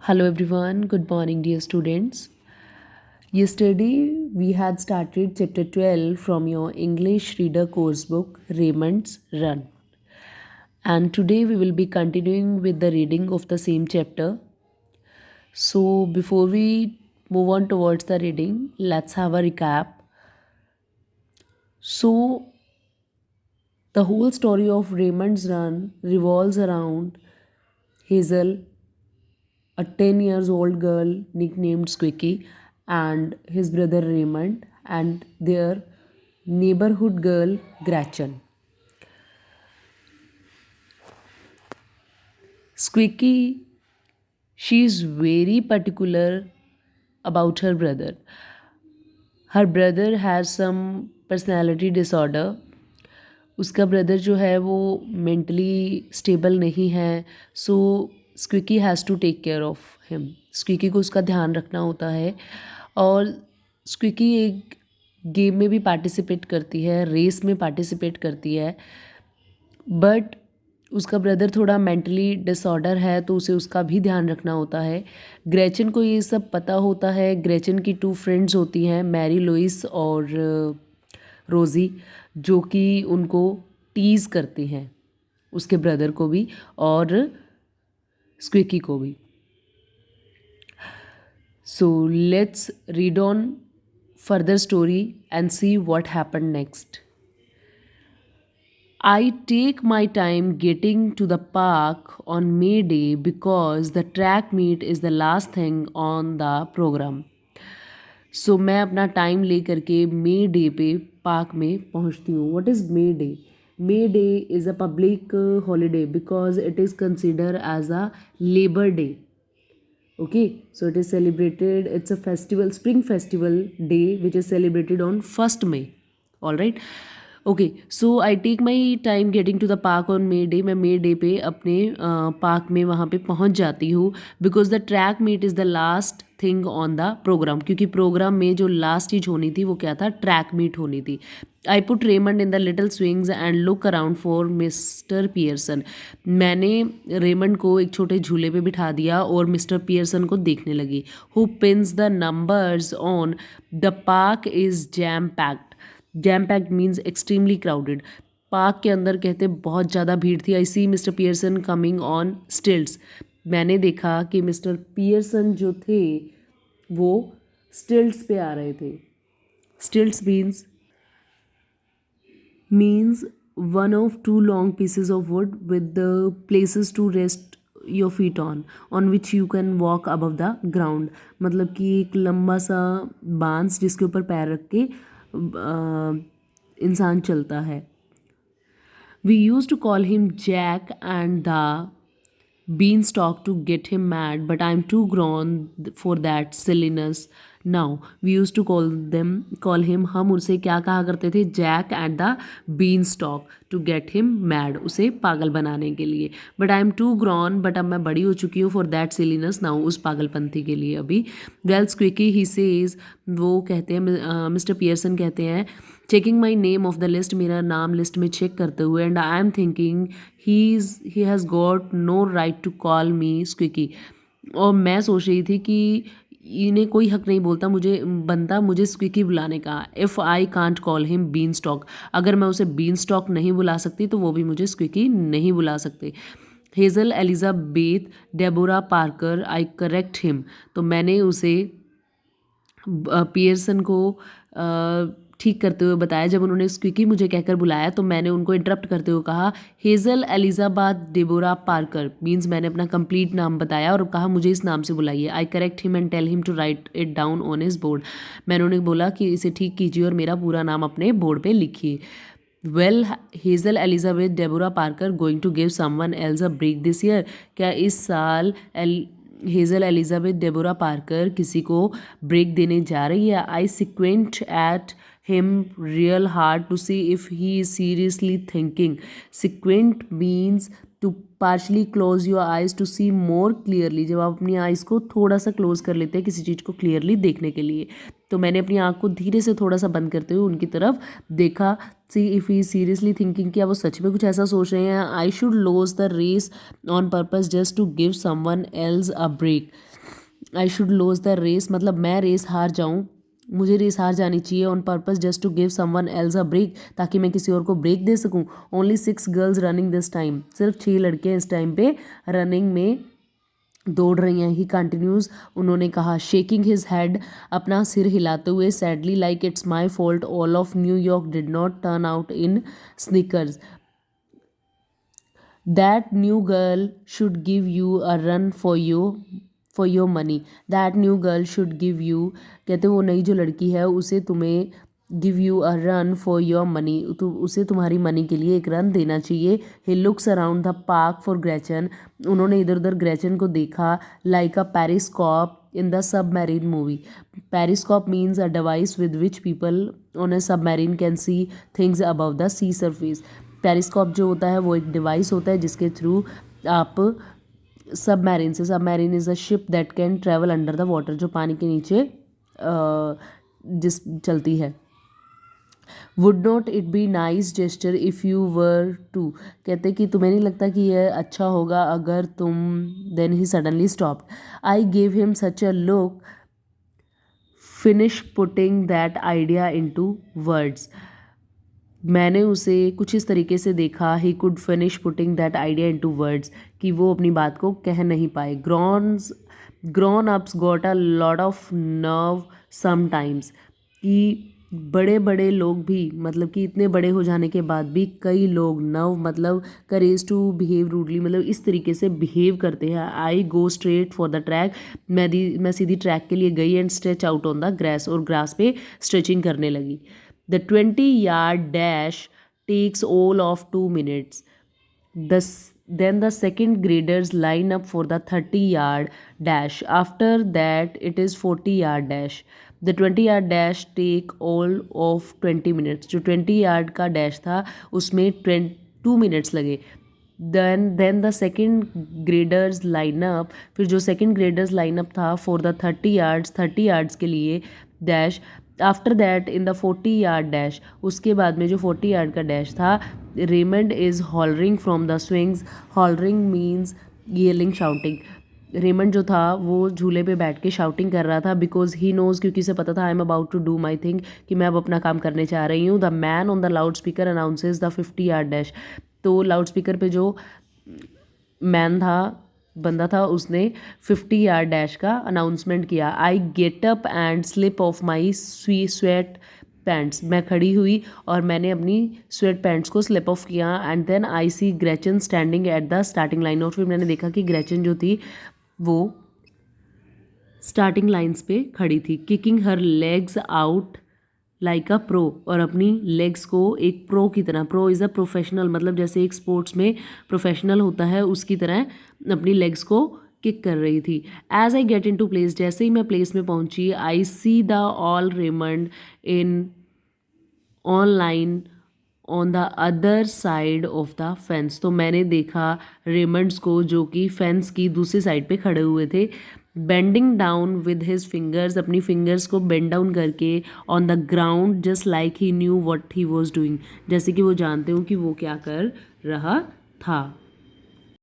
Hello everyone, good morning dear students. Yesterday we had started chapter 12 from your English reader course book Raymond's Run. And today we will be continuing with the reading of the same chapter. So before we move on towards the reading, let's have a recap. So the whole story of Raymond's Run revolves around Hazel, a 10 years old girl nicknamed Squeaky, and his brother Raymond and their neighborhood girl Gretchen. Squeaky, she is very particular about her brother. Her brother has some personality disorder. उसका brother जो है वो mentally stable नहीं है, so Squeaky has to take care of him. Squeaky को उसका ध्यान रखना होता है. और स्क्विकी एक गेम में भी पार्टिसिपेट करती है, रेस में पार्टिसिपेट करती है, बट उसका ब्रदर थोड़ा मेंटली डिसऑर्डर है तो उसे उसका भी ध्यान रखना होता है. ग्रेचन को ये सब पता होता है. ग्रेचन की 2 फ्रेंड्स होती हैं, मैरी लुइस और रोज़ी, जो कि उनको टीज़ करती हैं, उसके ब्रदर को भी और स्क्विकी को भी. So let's read on further story and see what happened next. I take my time getting to the park on May Day because the track meet is the last thing on the program. So मैं अपना time ले करके मे day पे park में पहुंचती हूँ. What is May Day? May Day is a public holiday because it is considered as a Labor Day. Okay, so it is celebrated, it's a festival, spring festival day which is celebrated on 1st May. All right. Okay, so I take my time getting to the park on May Day. मैं May day पे अपने park में वहाँ पे पहुँच जाती हूँ because the track meet is the last thing on the program. क्योंकि प्रोग्राम में जो लास्ट चीज़ होनी थी वो क्या था, ट्रैक मीट होनी थी. I put Raymond in the little swings and look around for mister Pearson. मैंने रेमंड को एक छोटे झूले पे बिठा दिया और मिस्टर पियर्सन को देखने लगी. Who pins the numbers on the park is jam packed. Jam packed means extremely crowded. Park के अंदर कहते बहुत ज़्यादा भीड़ थी. I see Mister Pearson coming on stilts. मैंने देखा कि मिस्टर पियर्सन जो थे वो स्टिल्ट्स पे आ रहे थे. Stilts means one of 2 long pieces of wood with the places to rest your feet on which you can walk above the ground. मतलब कि एक लंबा सा बांस जिसके ऊपर पैर रख के इंसान चलता है. We use to call him Jack and the beanstalk to get him mad, but I'm too grown for that silliness now. We used to call him, हम उसे क्या कहा करते थे, Jack and the beanstalk to get him mad, उसे पागल बनाने के लिए. but I'm too grown, but अब मैं बड़ी हो चुकी हूँ for that silliness now, उस पागलपंथी के लिए अभी. well squeaky he says, वो कहते हैं, मिस्टर पियर्सन कहते हैं, checking my name off the list, मेरा नाम लिस्ट में चेक करते हुए, and I am thinking he has got no right to call me Squeaky. और मैं सोच रही थी कि इन्हें कोई हक नहीं बनता मुझे स्क्विकी बुलाने का. If I can't call him beanstalk, अगर मैं उसे बीन स्टॉक नहीं बुला सकती तो वो भी मुझे स्क्विकी नहीं बुला सकते. हेज़ल एलिजाबेथ डेबोरा पार्कर, आई करेक्ट हिम. तो मैंने उसे पियर्सन को ठीक करते हुए बताया. जब उन्होंने स्क्विकी मुझे कहकर बुलाया तो मैंने उनको इंटरप्ट करते हुए कहा, Hazel Elizabeth Deborah Parker, means मैंने अपना कंप्लीट नाम बताया और कहा मुझे इस नाम से बुलाइए. I correct him and tell him to write it down on his board. मैंने उन्हें बोला कि इसे ठीक कीजिए और मेरा पूरा नाम अपने बोर्ड पे लिखिए. Well Hazel Elizabeth Deborah Parker going to give someone else a break this year. क्या इस साल हेज़ल एलिजाबेथ डेबोरा पार्कर किसी को ब्रेक देने जा रही है? I squint at him real hard to see if he is seriously thinking. Sequent means to partially close your eyes to see more clearly. जब आप अपनी आइज़ को थोड़ा सा क्लोज कर लेते हैं किसी चीज़ को क्लियरली देखने के लिए. तो मैंने अपनी आँख को धीरे से थोड़ा सा बंद करते हुए उनकी तरफ देखा see if he seriously thinking, क्या वो सच में कुछ ऐसा सोच रहे हैं. I should lose the race on purpose just to give someone else a break. I should lose the race मतलब मैं रेस हार जाऊँ, मुझे रेस हार जानी चाहिए on purpose just to give someone else a break, ताकि मैं किसी और को ब्रेक दे सकूँ. Only 6 girls running this time. सिर्फ 6 लड़कियाँ इस टाइम पे रनिंग में दौड़ रही हैं. ही कंटिन्यूज, उन्होंने कहा, शेकिंग हिज हेड, अपना सिर हिलाते हुए, sadly like it's my fault all of New York did not turn out in sneakers. That new girl should give you a run for your money. That new girl should give you, कहते वो नई जो लड़की है उसे तुम्हें give you a run for your money, तो उसे तुम्हारी मनी के लिए एक रन देना चाहिए. He looks around the park for Gretchen, उन्होंने इधर उधर ग्रेचन को देखा. Like a periscope in the submarine movie. Periscope means a device with which people on a submarine can see things above the sea surface. Periscope जो होता है वो एक डिवाइस होता है जिसके थ्रू आप सबमरीन से, submarine is a ship that can travel under the water, जो पानी के नीचे जिस चलती है. Would not it be nice gesture if you were to, कहते कि तुम्हें नहीं लगता कि यह अच्छा होगा अगर तुम. Then he suddenly stopped. I gave him such a look, finish putting that idea into words. मैंने उसे कुछ इस तरीके से देखा, he could finish putting that idea into words, कि वो अपनी बात को कह नहीं पाए. Grown ups got a lot of nerve sometimes, कि बड़े बड़े लोग भी, मतलब कि इतने बड़े हो जाने के बाद भी कई लोग, नव मतलब करेज टू बिहेव रूडली, मतलब इस तरीके से बिहेव करते हैं. I go straight for the track, मैं सीधी ट्रैक के लिए गई and stretch out on the grass, और ग्रास पे स्ट्रेचिंग करने लगी. The 20-yard dash takes all of 2 minutes. Then the second graders line up for the 30-yard dash. After that, it is 40-yard dash. The 20-yard dash take all of 20 minutes. जो 20 yard का dash था उसमें 2 minutes लगे. Then the second graders line up, फिर जो second graders line up था for the 30 yards के लिए dash. After that in the 40-yard dash, उसके बाद में जो 40 yard का डैश था, Raymond is hollering from the swings. Hollering means yelling, shouting. Raymond जो था वो झूले पे बैठ के शाउटिंग कर रहा था, बिकॉज ही नोज़, क्योंकि उसे पता था I am about to do my thing, कि मैं अब अपना काम करने चाह रही हूँ. The man on the loud speaker announces the 50-yard dash. तो लाउड स्पीकर पे जो मैन था, बंदा था, उसने 50-yard डैश का अनाउंसमेंट किया. I get up and slip off my sweat pants. मैं खड़ी हुई और मैंने अपनी स्वेट पैंट्स को स्लिप ऑफ किया. And then I see Gretchen standing at the starting line. और फिर मैंने देखा कि ग्रेचन जो थी वो स्टार्टिंग लाइन्स पे खड़ी थी. Kicking her legs out like a pro, और अपनी लेग्स को एक प्रो की तरह, प्रो इज़ अ प्रोफेशनल, मतलब जैसे एक स्पोर्ट्स में प्रोफेशनल होता है उसकी तरह अपनी लेग्स को किक कर रही थी. As I get into place, जैसे ही मैं प्लेस में पहुंची, I see the all Raymond in online on the other side of the fence. तो मैंने देखा रेमंड्स को जो कि फेंस की दूसरी साइड पे खड़े हुए थे. Bending down with his fingers, अपनी फिंगर्स को बेंड डाउन करके on the ground, just like he knew what he was doing, जैसे कि वो जानते हो कि वो क्या कर रहा था.